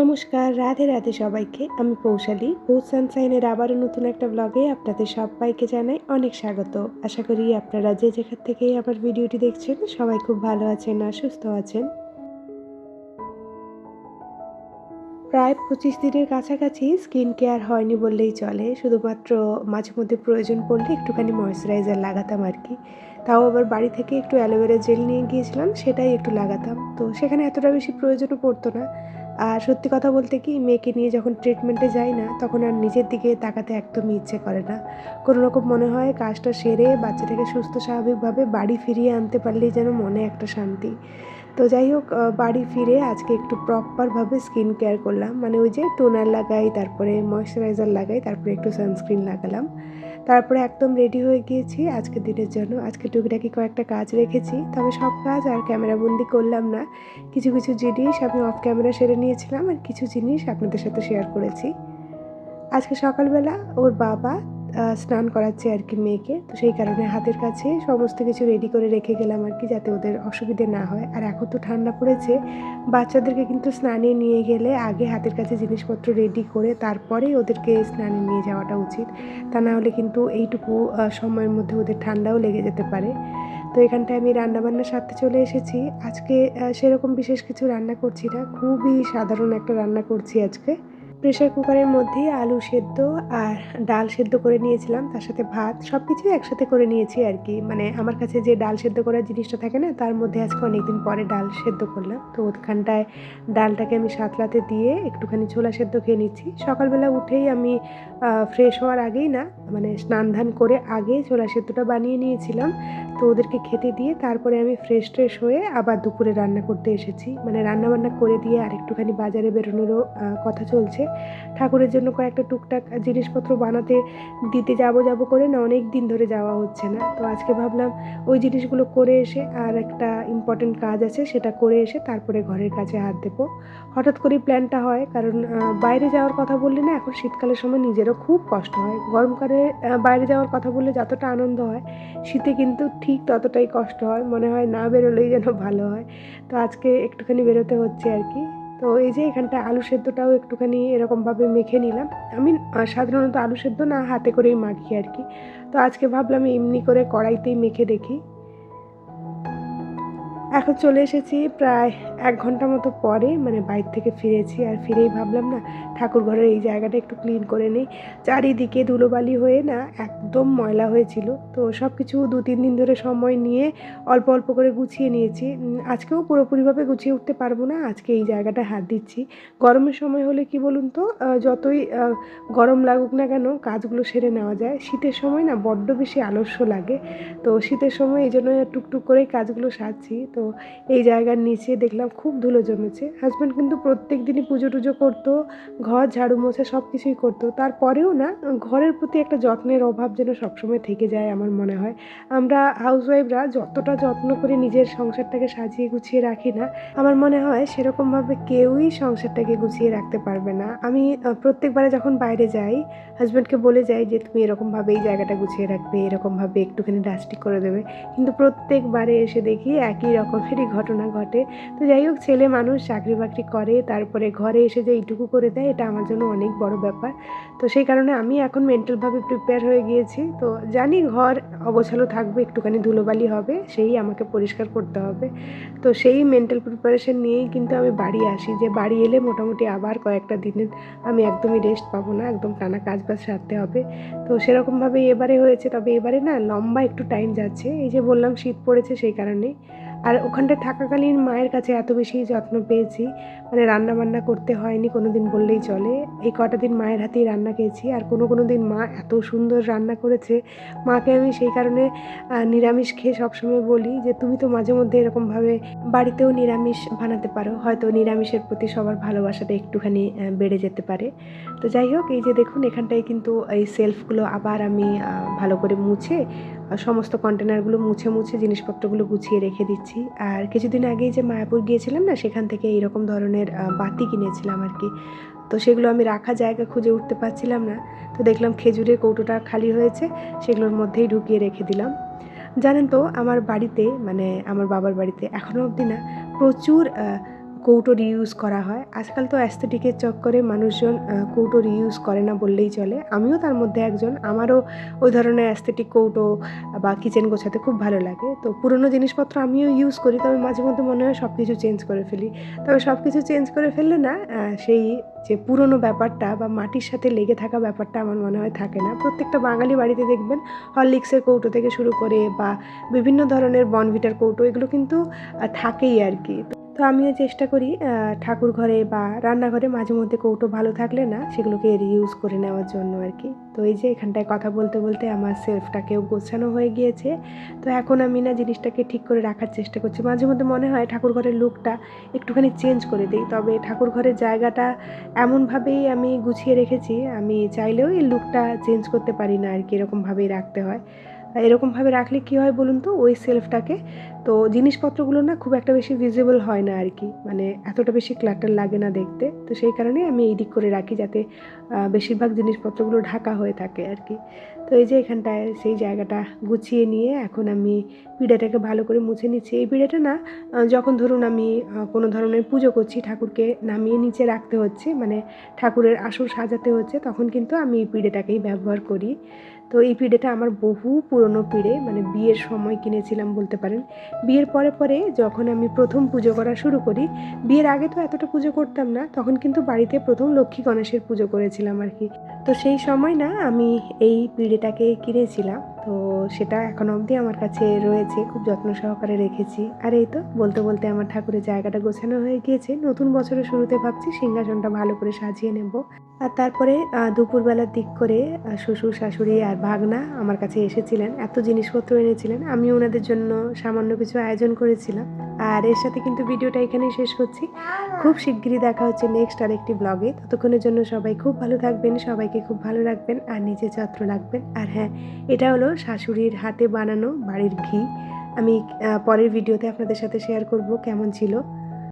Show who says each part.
Speaker 1: নমস্কার, রাধে রাধে সবাইকে। আমি পৌশালী। পৌষ সানশাইনের আবারও নতুন একটা ব্লগে আপনাদের সবাইকে জানাই অনেক স্বাগত। আশা করি আপনারা যে যেখান থেকেই আমার ভিডিওটি দেখছেন সবাই খুব ভালো আছেন আর সুস্থ আছেন। প্রায় 25 দিনের কাছাকাছি স্কিন কেয়ার হয়নি বললেই চলে। শুধুমাত্র মাঝে মধ্যে প্রয়োজন পড়লে একটুখানি ময়েশ্চারাইজার লাগাতাম আর কি। তাও আবার বাড়ি থেকে একটু অ্যালোভেরা জেল নিয়ে গিয়েছিলাম, সেটাই একটু লাগাতাম। তো সেখানে এতটা বেশি প্রয়োজনও পড়তো না। আর সত্যি কথা বলতে কি, মেয়েকে নিয়ে যখন ট্রিটমেন্টে যাই না, তখন আর নিজের দিকে তাকাতে একদমই ইচ্ছে করে না। কোনো রকম মনে হয় কাজটা সেরে বাচ্চাটাকে সুস্থ স্বাভাবিকভাবে বাড়ি ফিরিয়ে আনতে পারলেই যেন মনে একটা শান্তি। তো যাই হোক, বাড়ি ফিরে আজকে একটু প্রপারভাবে স্কিন কেয়ার করলাম। মানে ওই যে টোনার লাগাই, তারপরে ময়েশ্চারাইজার লাগাই, তারপরে একটু সানস্ক্রিন লাগালাম। তারপরে একদম রেডি হয়ে গিয়েছি আজকের দিনের জন্য। আজকে টুকিটাকি কয়েকটা কাজ রেখেছি, তবে সব কাজ আর ক্যামেরাবন্দি করলাম না। কিছু কিছু জিনিস আমি অফ ক্যামেরা সেরে নিয়েছিলাম, আর কিছু জিনিস আপনাদের সাথে শেয়ার করেছি। আজকে সকালবেলা ওর বাবা স্নান করাচ্ছে আর কি মেয়েকে। তো সেই কারণে হাতের কাছে সমস্ত কিছু রেডি করে রেখে গেলাম আর কি, যাতে ওদের অসুবিধে না হয়। আর এখন তো ঠান্ডা পড়েছে, বাচ্চাদেরকে কিন্তু স্নানে নিয়ে গেলে আগে হাতের কাছে জিনিসপত্র রেডি করে তারপরেই ওদেরকে স্নানে নিয়ে যাওয়াটা উচিত। তা না হলে কিন্তু এইটুকু সময়ের মধ্যে ওদের ঠান্ডাও লেগে যেতে পারে। তো এখানটায় আমি রান্নাবান্নার সাথে চলে এসেছি। আজকে সেরকম বিশেষ কিছু রান্না করছি না, খুবই সাধারণ একটা রান্না করছি আজকে। প্রেসার কুকারের মধ্যেই আলু সেদ্ধ আর ডাল সেদ্ধ করে নিয়েছিলাম, তার সাথে ভাত, সব কিছুই একসাথে করে নিয়েছি আর কি। মানে আমার কাছে যে ডাল সেদ্ধ করার জিনিসটা থাকে না, তার মধ্যে আজকে অনেকদিন পরে ডাল সেদ্ধ করলাম। তো ওখানটায় ডালটাকে আমি সাঁতলাতে দিয়ে একটুখানি ছোলা সেদ্ধ খেয়ে নিচ্ছি। সকালবেলা উঠেই আমি ফ্রেশ হওয়ার আগেই না, মানে স্নান ধান করে আগে ছোলা সেদ্ধটা বানিয়ে নিয়েছিলাম। তো ওদেরকে খেতে দিয়ে তারপরে আমি ফ্রেশ হয়ে আবার দুপুরে রান্না করতে এসেছি। মানে রান্নাবান্না করে দিয়ে আর একটুখানি বাজারে বেরোনোরও কথা চলছে। ঠাকুরের জন্য কয়েকটা টুকটাক জিনিসপত্র বানাতে দিতে যাব করে না, অনেক দিন ধরে যাওয়া হচ্ছে না। তো আজকে ভাবলাম ওই জিনিসগুলো করে এসে, আর একটা ইম্পর্টেন্ট কাজ আছে সেটা করে এসে তারপরে ঘরের কাজে হাত দেবো। হঠাৎ করেই প্ল্যানটা হয়, কারণ বাইরে যাওয়ার কথা বললে না, এখন শীতকালের সময় নিজেরও খুব কষ্ট হয়। গরমকালে বাইরে যাওয়ার কথা বললে যতটা আনন্দ হয়, শীতে কিন্তু ঠিক ততটাই কষ্ট হয়। মনে হয় না বেরোলেই যেন ভালো হয়। তো আজকে একটুখানি বেরোতে হচ্ছে আর কি। তো এই যে এখানটা আলু সেদ্ধটাও একটুখানি এরকমভাবে মেখে নিলাম। আমি সাধারণত আলু সেদ্ধ না হাতে করেই মাখি আর কি। তো আজকে ভাবলাম এমনি করে কড়াইতেই মেখে দেখি। এখন চলে এসেছি প্রায় ১ ঘন্টা মতো পরে, মানে বাইরে থেকে ফিরেছি। আর ফিরেই ভাবলাম না, ঠাকুর ঘরের এই জায়গাটা একটু ক্লিন করে নিই। চারিদিকে ধুলোবালি হয়ে না একদম ময়লা হয়েছিল। তো সব কিছু ২-৩ দিন ধরে সময় নিয়ে অল্প অল্প করে গুছিয়ে নিয়েছি। আজকেও পুরোপুরিভাবে গুছিয়ে উঠতে পারবো না, আজকে এই জায়গাটায় হাত দিচ্ছি। গরমের সময় হলে কি বলুন তো, যতই গরম লাগুক না কেন কাজগুলো সেরে নেওয়া যায়। শীতের সময় না বড্ড বেশি আলস্য লাগে। তো শীতের সময় এই জন্য টুকটুক করেই কাজগুলো সারছি। তো এই জায়গার নিচে দেখলাম খুব ধুলো জমেছে। হাজব্যান্ড কিন্তু প্রত্যেক দিনই পুজো টুজো করতো, ঘর ঝাড়ু মোছা সব কিছুই করতো। তারপরেও না, ঘরের প্রতি একটা যত্নের অভাব যেন সবসময় থেকে যায় আমার মনে হয়। আমরা হাউসওয়াইফরা যতটা যত্ন করে নিজের সংসারটাকে সাজিয়ে গুছিয়ে রাখি না, আমার মনে হয় সেরকমভাবে কেউই সংসারটাকে গুছিয়ে রাখতে পারবে না। আমি প্রত্যেকবারে যখন বাইরে যাই, হাজব্যান্ডকে বলে যাই যে তুমি এরকমভাবে এই জায়গাটা গুছিয়ে রাখবে, এরকমভাবে একটুখানি ডাস্টিং করে দেবে। কিন্তু প্রত্যেকবারে এসে দেখি একই রকমেরই ঘটনা ঘটে। তো যাই হোক, ছেলে মানুষ চাকরি বাকরি করে, তারপরে ঘরে এসে যে এইটুকু করে দেয়, এটা আমার জন্য অনেক বড় ব্যাপার। তো সেই কারণে আমি এখন মেন্টালভাবে প্রিপেয়ার হয়ে গিয়েছি। তো জানি ঘর অগোছালো থাকবে, একটুখানি ধুলোবালি হবে, সেই আমাকে পরিষ্কার করতে হবে। তো সেই মেন্টাল প্রিপারেশন নিয়েই কিন্তু আমি বাড়ি আসি, যে বাড়ি এলে মোটামুটি আবার কয়েকটা দিনের আমি একদমই রেস্ট পাবো না, একদম টানা কাজবাজ সারতে হবে। তো সেরকমভাবেই এবারে হয়েছে, তবে এবারে না লম্বা একটু টাইম যাচ্ছে। এই যে বললাম শীত পড়েছে সেই কারণেই। আর ওখানটায় থাকাকালীন মায়ের কাছে এত বেশি যত্ন পেয়েছি, মানে রান্নাবান্না করতে হয়নি কোনো দিন বললেই চলে। এই কটা দিন মায়ের হাতেই রান্না খেয়েছি। আর কোনো দিন মা এত সুন্দর রান্না করেছে, মাকে আমি সেই কারণে নিরামিষ খেয়ে সবসময় বলি যে তুমি তো মাঝে মধ্যে এরকমভাবে বাড়িতেও নিরামিষ বানাতে পারো, হয়তো নিরামিষের প্রতি সবার ভালোবাসাটা একটুখানি বেড়ে যেতে পারে। তো যাই হোক, এই যে দেখুন এখানটায় কিন্তু এই সেলফগুলো আবার আমি ভালো করে মুছে সমস্ত কন্টেনারগুলো মুছে জিনিসপত্রগুলো গুছিয়ে রেখে দিচ্ছি। আর কিছুদিন আগেই যে মায়াপুর গিয়েছিলাম না, সেখান থেকে এইরকম ধরনের বাতি কিনেছিলাম আর কি। তো সেগুলো আমি রাখা জায়গা খুঁজে উঠতে পারছিলাম না। তো দেখলাম খেজুরের কৌটোটা খালি হয়েছে, সেগুলোর মধ্যেই ঢুকিয়ে রেখে দিলাম। জানেন তো, আমার বাড়িতে, মানে আমার বাবার বাড়িতে এখনও অবধি না প্রচুর কৌটো রিইউজ করা হয়। আজকাল তো অ্যাস্থেটিকের চক্করে মানুষজন কৌটো রিইউজ করে না বললেই চলে। আমিও তার মধ্যে একজন। আমারও ওই ধরনের অ্যাস্থেটিক কৌটো বা কিচেন গোছাতে খুব ভালো লাগে। তো পুরনো জিনিসপত্র আমিও ইউজ করি, তবে মাঝে মধ্যে মনে হয় সব কিছু চেঞ্জ করে ফেলি। তবে সব কিছু চেঞ্জ করে ফেললে না সেই যে পুরনো ব্যাপারটা বা মাটির সাথে লেগে থাকা ব্যাপারটা আমার মনে হয় থাকে না। প্রত্যেকটা বাঙালি বাড়িতে দেখবেন হরলিক্সের কৌটো থেকে শুরু করে বা বিভিন্ন ধরনের বর্নভিটার কৌটো এগুলো কিন্তু থাকেই আর কি। তো আমিও চেষ্টা করি ঠাকুর ঘরে বা রান্নাঘরে মাঝে মধ্যে কৌটো ভালো থাকলে না সেগুলোকে রিইউজ করে নেওয়ার জন্য আর কি। তো এই যে এখানটায় কথা বলতে বলতে আমার সেলফটাকেও গোছানো হয়ে গিয়েছে। তো এখন আমি না জিনিসটাকে ঠিক করে রাখার চেষ্টা করছি। মাঝে মধ্যে মনে হয় ঠাকুর ঘরের লুকটা একটুখানি চেঞ্জ করে দিই, তবে ঠাকুর ঘরের জায়গাটা এমনভাবেই আমি গুছিয়ে রেখেছি, আমি চাইলেও এই লুকটা চেঞ্জ করতে পারি না আর কি, এরকমভাবেই রাখতে হয়। এরকমভাবে রাখলে কী হয় বলুন তো, ওই সেলফটাকে তো জিনিসপত্রগুলো না খুব একটা বেশি ভিজিবল হয় না আর কি, মানে এতটা বেশি ক্লাটার লাগে না দেখতে। তো সেই কারণেই আমি এই দিক করে রাখি, যাতে বেশিরভাগ জিনিসপত্রগুলো ঢাকা হয়ে থাকে আর কি। তো এই যে এখানটায় সেই জায়গাটা গুছিয়ে নিয়ে এখন আমি পিঁড়েটাকে ভালো করে মুছে নিচ্ছি। এই পিঁড়েটা না যখন ধরুন আমি কোনো ধরনের পুজো করছি, ঠাকুরকে নামিয়ে নিচে রাখতে হচ্ছে, মানে ঠাকুরের আসন সাজাতে হচ্ছে, তখন কিন্তু আমি এই পিঁড়েটাকেই ব্যবহার করি। তো এই পিঁড়েটা আমার বহু পুরনো পিঁড়ে, মানে বিয়ের সময় কিনেছিলাম বলতে পারেন। বিয়ের পরে পরে যখন আমি প্রথম পুজো করা শুরু করি, বিয়ের আগে তো এতটা পুজো করতাম না, তখন কিন্তু বাড়িতে প্রথম লক্ষ্মী গণেশের পুজো করেছিলাম আর কি। তো সেই সময় না আমি এই পিঁড়েটাকে কিনেছিলাম, তো সেটা এখনো অবধি আমার কাছে রয়েছে, খুব যত্ন সহকারে রেখেছি। আর এই তো বলতে বলতে আমার ঠাকুরের জায়গাটা গোছানো হয়ে গিয়েছে। নতুন বছরের শুরুতে ভাবছি সিংহাসনটা ভালো করে সাজিয়ে নেব। আর তারপরে দুপুরবেলার দিক করে শ্বশুর শাশুড়ি আর ভাগনা আমার কাছে এসেছিলেন, এত জিনিসপত্র এনেছিলেন, আমি ওনাদের জন্য সামান্য কিছু আয়োজন করেছিলাম। আর এর সাথে কিন্তু ভিডিওটা এখানেই শেষ করছি। খুব শিগগিরই দেখা হচ্ছে নেক্সট আরেকটি ব্লগে। ততক্ষণের জন্য সবাই খুব ভালো থাকবেন, সবাইকে খুব ভালো রাখবেন আর নিজের যত্ন রাখবেন। আর হ্যাঁ, এটা হলো শাশুড়ির হাতে বানানো বাড়ির ঘি। আমি পরের ভিডিওতে আপনাদের সাথে শেয়ার করব কেমন ছিল।